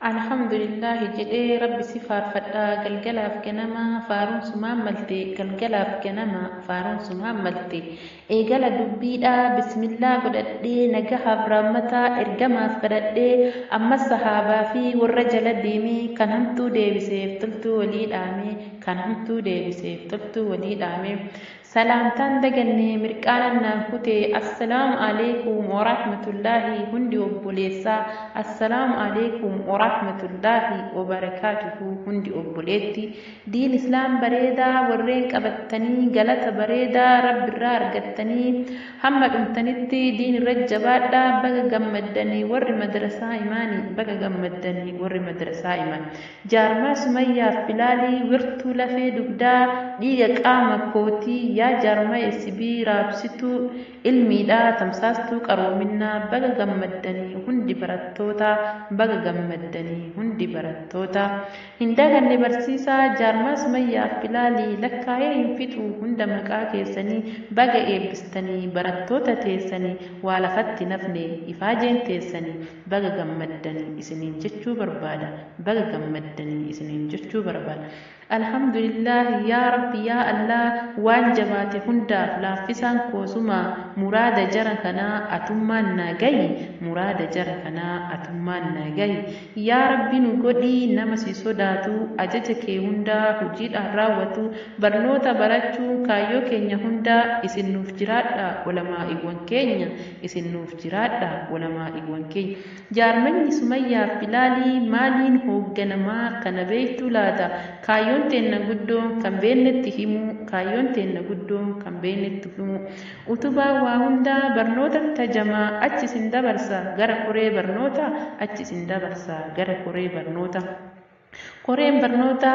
Alhamdulillah jedhee rabbi si faarfadhaa galgalaaf ganama faaruun sumaan malte galgalaaf ganama faaruun sumaan malte eegala dubbiidhaa bismillaa godhadhee nagahaaf raammataa ergamaaf kadhadhee ammas sahaabaa fi warra jala deemee kan hamtuu deebiseef toltuu walii dhaamee kan hamtuu deebiseef toltuu walii dhaamee salaamtaan dagannee mirqaanan naan kutee assalaamu alaikum warahmatullaahi hundi obboleessaa assalaamu alaikum warahmatullaahi wabarakaatuhu hundi obboleetti diin islaam bareedaa warreen qabattanii galata bareedaa rabbirraa argattanii hamma dhumtanitti diin irra jabaadhaa baga gammaddanii warri madrasaa imaanii baga gammaddanii warri madrasaa imaan jaarmaa sumayyaaf bilaalii wirtuu lafee dugdaa dhiiga qaama kootii yaa jaarmaa esibii raabsituu ilmiidhaa tamsaastuu qaroominaa baga gammaddanii hundi barattoota baga gammaddanii hundi barattoota hin daganne barsiisaa jaarmaa sumayyaaf bilaalii lakkaa'ee hin fixu hunda maqaa keessanii baga eebbistanii barattoota teessanii waa lafatti nafne ifaajeen teessanii baga gammaddanii isiniin jechuu barbaada baga gammaddanii isiniin jechuu barbaada alhamdulillah yaa rabbi yaa allah waan jabaate hundaaf laaffisaan koosuma muraada jara kanaa atummaan naa gahi muraada jara kanaa atummaan naa gahi yaa rabbi nu godhii nama si sodaatu ajaja kee hundaa hojiidhaan raawwatu barnoota barachuu kaayyoo keenya hundaa isin nuuf jiraadha ulamaa'iwwan keenya isin nuuf jiraadha ulamaa'iwwan keenya jaarmanni sumayyaaf bilaalii maaliin hoogganamaa kana beektu laata kaayyoon teenna guddoon kan beennetti himu kaayyoon teenna guddoon kan beennetti himu utubaa waa hundaa barnoota tajamaa achi sin dabarsa gara koree barnoota achi sin dabarsa gara koree barnoota koreen barnoota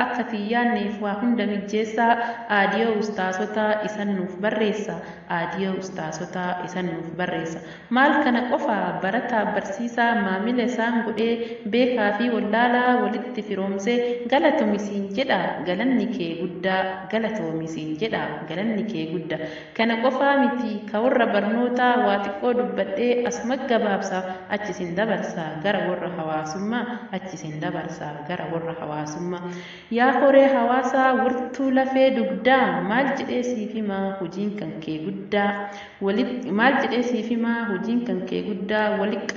akka tiyyaanneef waa hunda mijjeessaa aadiyoo ustaasota isan nuuf barreessa aadiyoo ustaasota isan nuuf barreessa maal kana qofa barataa barsiisaa maamila isaan godhee beekaa fi wallaalaa walitti firoomsee galatoomiisiin jedha galanni kee guddaa galatoomiisiin jedha galanni kee guddaa kana qofaa miti ka warra barnootaa waa xiqqoo dubbadhee asuma gabaabsa achi sin dabarsa gara warra hawaasummaa achi sin dabarsa gara warra hawaasummaa yaa koree hawaasaa wirtuu lafee dugdaa maal jedhee siif himaa hojiin kan kee guddaa maal jedhee siif himaa hojiin kan kee guddaa walitti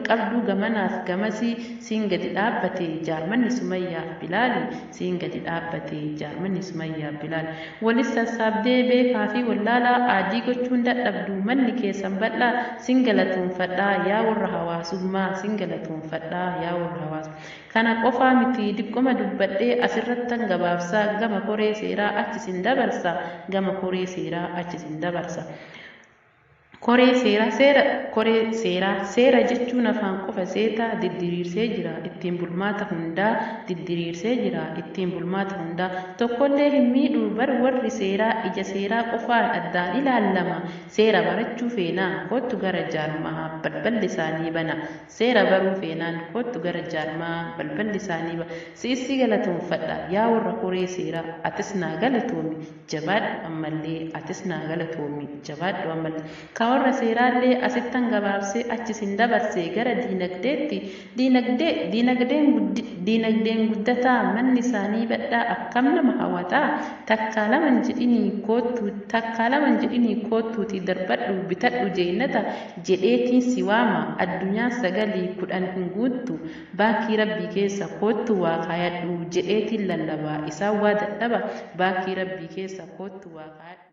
qabduu gamanaaf gamasii siin gadi dhaabbate jaarmanni sumayyaaf bilaali siin gadi dhaabbate jaarmanni sumayyaaf bilaali walis sassaabdee beekaa fi wallaalaa aadii gochuun dadhabdu manni keessan bal'aa siin galatoonfadhaa yaa warra hawaasummaa siin galatoonfadhaa yaa warra hawaasummaa kana qofaa miti diqqoma dubbadhee asirrattan gabaabsaa gama koree seeraa achi sin dabarsa gama koree seeraa achi sin dabarsa seera jechuun afaan qofa seetaa diddiriirsee jira ittiin bulmaata hundaa diddiriirsee jira ittiin bulmaata hundaa tokkollee hin miidhu bar warri seeraa ija seeraa qofaan addaan ilaalama seera barachuu feenaa kottu gara jaarmaa balballi isaanii bana seera baruu feenaan kottu gara jaarmaa balballi isaanii bana si'issi galatoonfadha yaa warra koree seeraa atis naa galatoomi jabaadhu ammallee atis naa galatoomi jabaadhu ammallee warra seeraallee asittan gabaabsee achi sin dabarsee gara diinagdeetti diinagdeen guddataa manni isaanii badhaa akkam nama hawataa takkaa laman jedhinii koottuuti darbadhu bitadhu jeennata jedheetiin si waama addunyaa 910 hin guuttu baankii rabbii keessa koottu waa kaayadhu jedheetiin lallabaa isaan waa dadhaba baankii rabbii keessa koottu waa kaayadhu